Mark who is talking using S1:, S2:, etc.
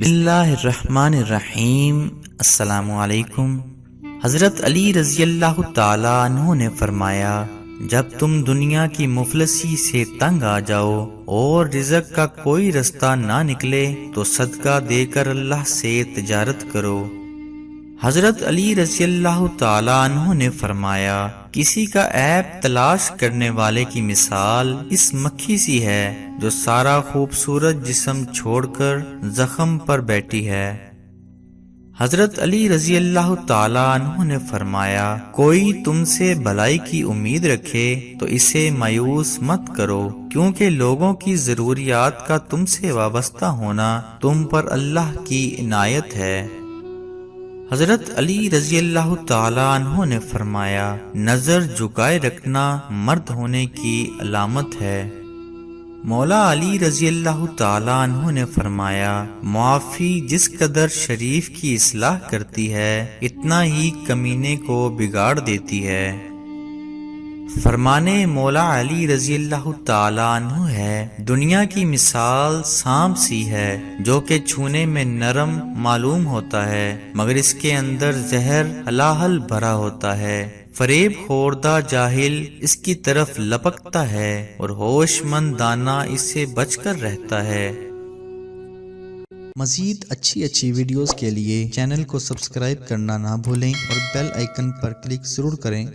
S1: بسم اللہ الرحمن الرحیم۔ السلام علیکم۔ حضرت علی رضی اللہ تعالیٰ عنہ نے فرمایا، جب تم دنیا کی مفلسی سے تنگ آ جاؤ اور رزق کا کوئی رستہ نہ نکلے تو صدقہ دے کر اللہ سے تجارت کرو۔ حضرت علی رضی اللہ تعالیٰ عنہ نے فرمایا، کسی کا عیب تلاش کرنے والے کی مثال اس مکھی سی ہے جو سارا خوبصورت جسم چھوڑ کر زخم پر بیٹھی ہے۔ حضرت علی رضی اللہ تعالیٰ عنہ نے فرمایا، کوئی تم سے بھلائی کی امید رکھے تو اسے مایوس مت کرو، کیونکہ لوگوں کی ضروریات کا تم سے وابستہ ہونا تم پر اللہ کی عنایت ہے۔ حضرت علی رضی اللہ تعالیٰ عنہ نے فرمایا، نظر جھکائے رکھنا مرد ہونے کی علامت ہے۔ مولا علی رضی اللہ تعالیٰ عنہ نے فرمایا، معافی جس قدر شریف کی اصلاح کرتی ہے اتنا ہی کمینے کو بگاڑ دیتی ہے۔ فرمانے مولا علی رضی اللہ تعالیٰ عنہ ہے، دنیا کی مثال سانپ سی ہے جو کہ چھونے میں نرم معلوم ہوتا ہے مگر اس کے اندر زہر ہلاہل بھرا ہوتا ہے۔ فریب خوردہ جاہل اس کی طرف لپکتا ہے اور ہوش مند دانا اس سے بچ کر رہتا ہے۔
S2: مزید اچھی ویڈیوز کے لیے چینل کو سبسکرائب کرنا نہ بھولیں اور بیل آئیکن پر کلک ضرور کریں۔